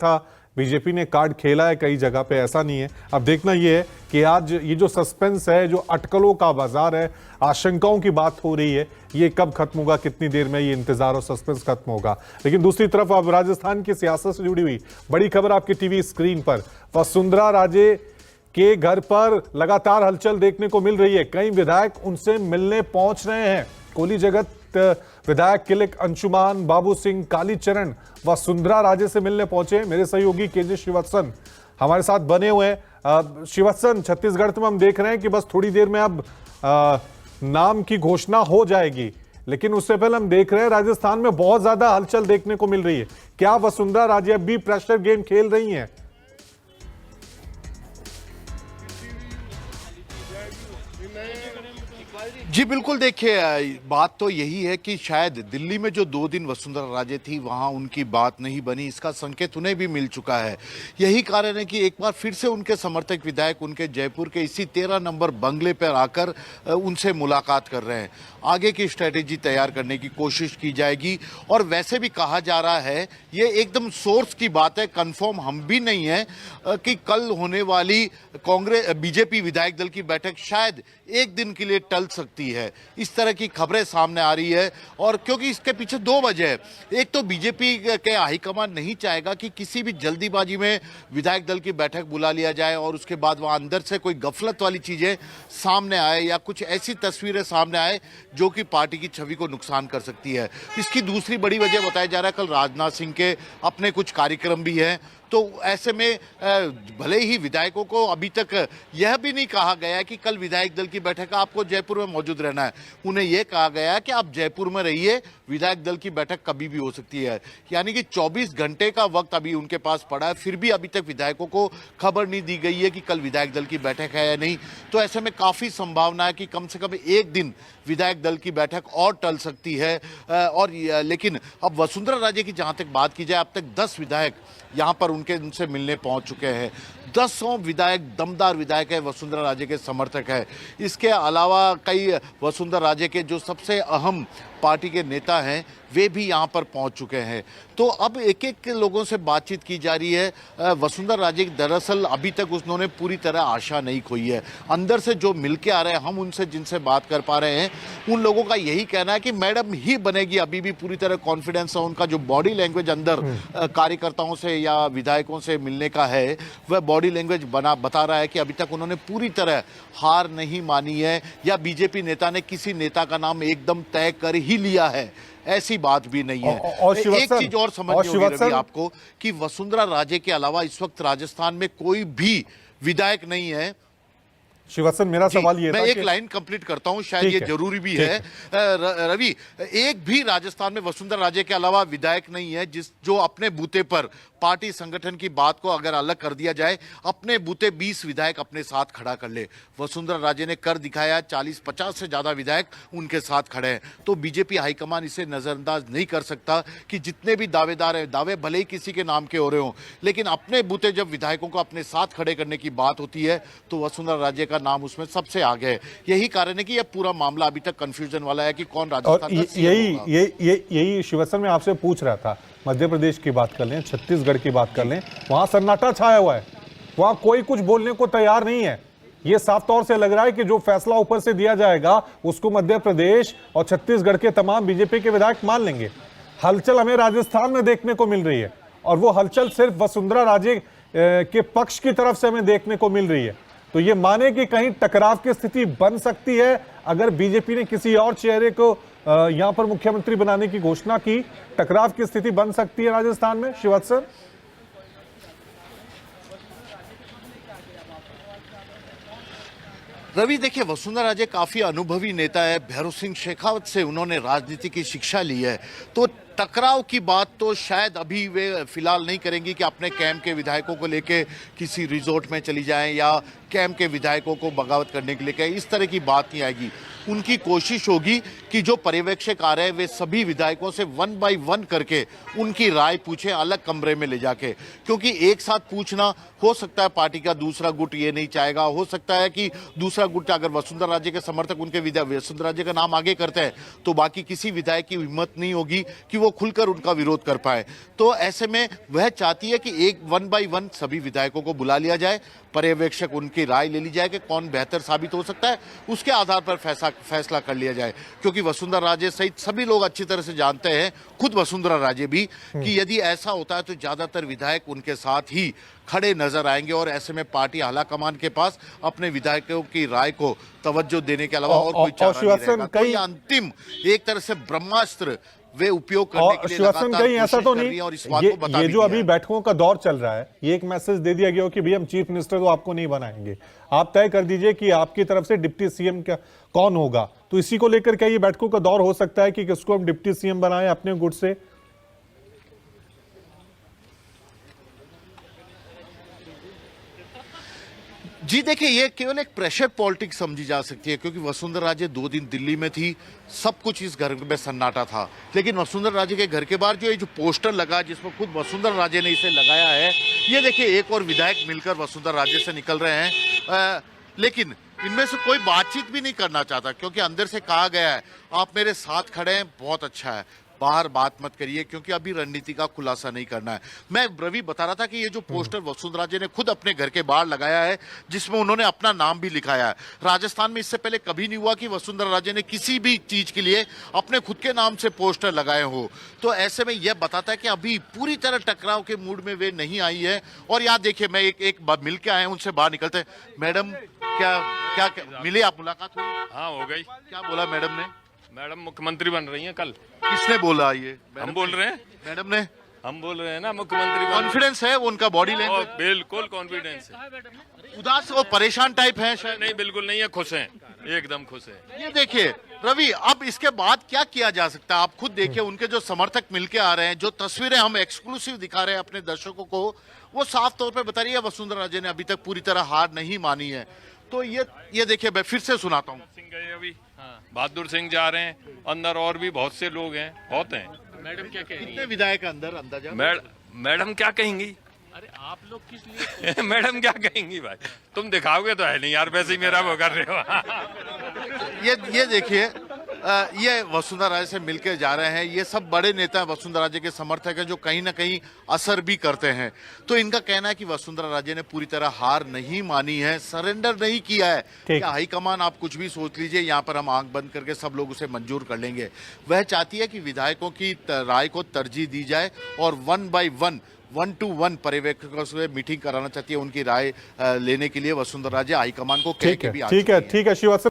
था, बीजेपी ने कार्ड खेला है कई जगह पे, ऐसा नहीं है। अब देखना ये है कि आज ये जो सस्पेंस है, जो अटकलों का बाजार है, आशंकाओं की बात हो रही है, ये कब खत्म होगा, कितनी देर में ये इंतजार और सस्पेंस खत्म होगा। लेकिन दूसरी तरफ अब राजस्थान की सियासत से जुड़ी हुई बड़ी खबर आपकी टीवी स्क्रीन पर, वसुंधरा राजे के घर पर लगातार हलचल देखने को मिल रही है। कई विधायक उनसे मिलने पहुंच रहे हैं। कोली जगत विधायक किलिक अंशुमान, बाबू सिंह, कालीचरण वसुंधरा राजे से मिलने पहुंचे। मेरे सहयोगी केजे श्रीवत्सन हमारे साथ बने हुए हैं। श्रीवत्सन, छत्तीसगढ़ में हम देख रहे हैं कि बस थोड़ी देर में अब नाम की घोषणा हो जाएगी, लेकिन उससे पहले हम देख रहे हैं राजस्थान में बहुत ज्यादा हलचल देखने को मिल रही है। क्या वसुंधरा राजे अब भी प्रेशर गेम खेल रही हैं? जी बिल्कुल, देखिए बात तो यही है कि शायद दिल्ली में जो 2 दिन वसुंधरा राजे थी वहां उनकी बात नहीं बनी, इसका संकेत उन्हें भी मिल चुका है। यही कारण है कि एक बार फिर से उनके समर्थक विधायक उनके जयपुर के इसी 13 नंबर बंगले पर आकर उनसे मुलाकात कर रहे हैं। आगे की स्ट्रेटेजी तैयार करने की कोशिश की जाएगी। और वैसे भी कहा जा रहा है, ये एकदम सोर्स की बात है, कंफर्म हम भी नहीं है, कि कल होने वाली कांग्रेस बीजेपी विधायक दल की बैठक शायद एक दिन के लिए टल सकती है। इस तरह की खबरें सामने आ रही है। और क्योंकि इसके पीछे 2 वजह है। एक तो बीजेपी के हाईकमान नहीं चाहेगा कि किसी भी जल्दीबाजी में विधायक दल की बैठक बुला लिया जाए और उसके बाद वहां अंदर से कोई गफलत वाली चीजें सामने आए या कुछ ऐसी तस्वीरें सामने आए जो कि पार्टी की छवि को नुकसान कर सकती है। इसकी दूसरी बड़ी वजह बताया जा रहा है, कल राजनाथ सिंह के अपने कुछ कार्यक्रम भी हैं। तो ऐसे में भले ही विधायकों को अभी तक यह भी नहीं कहा गया है कि कल विधायक दल की बैठक आपको जयपुर में मौजूद रहना है। उन्हें यह कहा गया है कि आप जयपुर में रहिए, विधायक दल की बैठक कभी भी हो सकती है। यानी कि 24 घंटे का वक्त अभी उनके पास पड़ा है, फिर भी अभी तक विधायकों को खबर नहीं दी गई है कि कल विधायक दल की बैठक है या नहीं। तो ऐसे में काफी संभावना है कि कम से कम एक दिन विधायक दल की बैठक और टल सकती है। लेकिन अब वसुंधरा राजे की जहां तक बात की जाए, अब तक 10 विधायक यहां पर उनसे मिलने पहुंच चुके हैं। 10 विधायक, दमदार विधायक है, वसुंधरा राजे के समर्थक है। इसके अलावा कई वसुंधरा राजे के जो सबसे अहम पार्टी के नेता हैं वे भी यहां पर पहुंच चुके हैं। तो अब एक एक लोगों से बातचीत की जा रही है। वसुंधरा राजे दरअसल अभी तक उन्होंने पूरी तरह आशा नहीं खोई है। अंदर से जो मिलके आ रहे हैं, हम उनसे जिनसे बात कर पा रहे हैं, उन लोगों का यही कहना है कि मैडम ही बनेगी। अभी भी पूरी तरह कॉन्फिडेंस है। उनका जो बॉडी लैंग्वेज अंदर कार्यकर्ताओं से या विधायकों से मिलने का है, वह बॉडी लैंग्वेज बता रहा है कि अभी तक उन्होंने पूरी तरह हार नहीं मानी है या बीजेपी नेता ने किसी नेता का नाम एकदम तय कर ही लिया है, ऐसी बात भी नहीं है। और एक चीज और समझनी होगी रवि आपको कि वसुंधरा राजे के अलावा इस वक्त राजस्थान में कोई भी विधायक नहीं है। श्रीवत्सन, मेरा सवाल ये मैं एक लाइन कंप्लीट करता हूं, शायद ये जरूरी भी है। रवि, एक भी राजस्थान में वसुंधरा राजे के अलावा विधायक नहीं है जो अपने बूते पर पार्टी संगठन की बात को अगर अलग कर दिया जाए, अपने बूते 20 विधायक अपने साथ खड़ा कर ले। वसुंधरा राजे ने कर दिखाया, 40-50 से ज्यादा विधायक उनके साथ खड़े हैं। तो बीजेपी हाईकमान इसे नजरअंदाज नहीं कर सकता कि जितने भी दावेदार हैं, दावे भले ही किसी के नाम के हो रहे हो, लेकिन अपने बूते जब विधायकों को अपने साथ खड़े करने की बात होती है तो वसुंधरा राजे का नाम उसमें सबसे आगे है। यही कारण है कि यह पूरा मामला अभी तक कंफ्यूजन वाला है कि कौन राजस्थान का सीएम होगा। यही श्रीवत्सन मैं आपसे पूछ रहा था। मध्य प्रदेश की बात कर लें, छत्तीसगढ़ की बात कर लें, वहां सन्नाटा छाया हुआ है, वहां कोई कुछ बोलने को तैयार नहीं है। यह साफ तौर से लग रहा है कि जो फैसला ऊपर से दिया जाएगा उसको मध्य प्रदेश और छत्तीसगढ़ के तमाम बीजेपी के विधायक मान लेंगे। हलचल हमें राजस्थान में देखने को मिल रही है और वो हलचल सिर्फ वसुंधरा राजे के पक्ष की तरफ से हमें देखने को मिल रही है। तो ये माने कि कहीं टकराव की स्थिति बन सकती है अगर बीजेपी ने किसी और चेहरे को यहां पर मुख्यमंत्री बनाने की घोषणा की। टकराव की स्थिति बन सकती है राजस्थान में, श्रीवत्सन? रवि, देखिए वसुंधरा राजे काफी अनुभवी नेता है। भैरव सिंह शेखावत से उन्होंने राजनीति की शिक्षा ली है। तो टकराव की बात तो शायद अभी वे फिलहाल नहीं करेंगी कि अपने कैंप के विधायकों को लेके किसी रिजॉर्ट में चली जाएं या कैंप के विधायकों को बगावत करने के लिए कहें, इस तरह की बात नहीं आएगी। उनकी कोशिश होगी कि जो पर्यवेक्षक आ रहे हैं वे सभी विधायकों से 1 बाय 1 करके उनकी राय पूछें अलग कमरे में ले जाके, क्योंकि एक साथ पूछना हो सकता है पार्टी का दूसरा गुट ये नहीं चाहेगा, हो सकता है कि दूसरा गुट अगर वसुंधरा राजे के समर्थक उनके वसुंधरा राजे का नाम आगे करते हैं तो बाकी किसी विधायक की हिम्मत नहीं होगी कि वो खुलकर उनका विरोध कर पाए। तो ऐसे में वह चाहती है कि एक 1 बाय 1 सभी विधायकों को बुला लिया जाए, पर्यवेक्षक उनकी राय ले ली जाए कि कौन बेहतर साबित हो सकता है, उसके आधार पर फैसला कर लिया जाए। क्योंकि वसुंधरा राजे सहित सभी लोग अच्छी तरह से जानते हैं, खुद वसुंधरा राजे भी, कि यदि ऐसा होता है तो ज्यादातर विधायक उनके साथ ही खड़े नजर आएंगे और ऐसे में पार्टी आलाकमान के पास अपने विधायकों की राय को तवज्जो देने के अलावा और कोई चारा नहीं रहेगा। तो ये अंतिम एक तरह से ब्रह्मास्त्र वे उपयोग करने के लिए शिवसेना कहीं ऐसा तो नहीं, और इस बात को बता ये भी जो दिया अभी है। बैठकों का दौर चल रहा है, ये एक मैसेज दे दिया गया हो कि भैया हम चीफ मिनिस्टर तो आपको नहीं बनाएंगे, आप तय कर दीजिए कि आपकी तरफ से डिप्टी सीएम का कौन होगा। तो इसी को लेकर क्या ये बैठकों का दौर हो सकता है कि किसको हम डिप्टी सीएम बनाएं अपने गुट से? जी देखिए, ये केवल एक प्रेशर पॉलिटिक्स समझी जा सकती है, क्योंकि वसुंधरा राजे 2 दिन दिल्ली में थी, सब कुछ इस घर में सन्नाटा था। लेकिन वसुंधरा राजे के घर के बाहर जो पोस्टर लगा जिसमें खुद वसुंधरा राजे ने इसे लगाया है, ये देखिए एक और विधायक मिलकर वसुंधरा राजे से निकल रहे हैं। लेकिन इनमें से कोई बातचीत भी नहीं करना चाहता, क्योंकि अंदर से कहा गया है आप मेरे साथ खड़े हैं, बहुत अच्छा है, बाहर बात मत करिए, क्योंकि अभी रणनीति का खुलासा नहीं करना है। मैं रवि बता रहा था कि ये जो पोस्टर वसुंधरा राजे ने खुद अपने घर के बाहर लगाया है, जिसमें उन्होंने अपना नाम भी लिखाया है। राजस्थान में इससे पहले कभी नहीं हुआ कि वसुंधरा राजे ने किसी भी चीज के लिए अपने खुद के नाम से पोस्टर लगाए हो। तो ऐसे में यह बताता है कि अभी पूरी तरह टकराव के मूड में वे नहीं आई है। और यहाँ देखिए, मैं एक मिल के आए हैं, उनसे बाहर निकलते हैं। मैडम क्या मिले आप, मुलाकात हुई? हाँ, हो गई। क्या बोला मैडम ने? मैडम मुख्यमंत्री बन रही हैं कल। किसने बोला ये? हम बोल रहे हैं। मैडम ने? हम बोल रहे हैं ना, मुख्यमंत्री बन। कॉन्फिडेंस है उनका, बॉडी लैंग्वेज बिल्कुल कॉन्फिडेंस है। उदास और परेशान टाइप है शायद? नहीं, बिल्कुल नहीं है, खुश हैं, एकदम खुश है। ये देखिए रवि, अब इसके बाद क्या किया जा सकता है? आप खुद देखिए, उनके जो समर्थक मिलके आ रहे हैं, जो तस्वीरें हम एक्सक्लूसिव दिखा रहे हैं अपने दर्शकों को, वो साफ तौर पे बता रही है वसुंधरा राजे ने अभी तक पूरी तरह हार नहीं मानी है। तो ये देखिए, मैं फिर से सुनाता हूँ। सिंह गए अभी, बहादुर सिंह जा रहे हैं, अंदर और भी बहुत से लोग हैं, बहुत हैं। मैडम क्या कह रही कितने विधायक अंदर अंदाजा? मैडम क्या कहेंगी? अरे आप लोग किस लिए मैडम क्या कहेंगी भाई? तुम दिखाओगे तो है नहीं यार, वैसे ही मेरा वो कर रहे हो। ये देखिए, ये वसुंधरा राजे से मिलकर जा रहे हैं। ये सब बड़े नेता वसुंधरा राजे के समर्थक हैं, जो कहीं ना कहीं असर भी करते हैं। तो इनका कहना है कि वसुंधरा राजे ने पूरी तरह हार नहीं मानी है, सरेंडर नहीं किया है। क्या हाईकमान आप कुछ भी सोच लीजिए, यहाँ पर हम आंख बंद करके सब लोग उसे मंजूर कर लेंगे। वह चाहती है कि विधायकों की राय को तरजीह दी जाए और 1 बाय 1 to 1 पर्यवेक्षकों से मीटिंग कराना चाहती है। उनकी राय लेने के लिए वसुंधरा राजे हाईकमान को कह के भी आ चुकी हैं। ठीक है शिवसेना।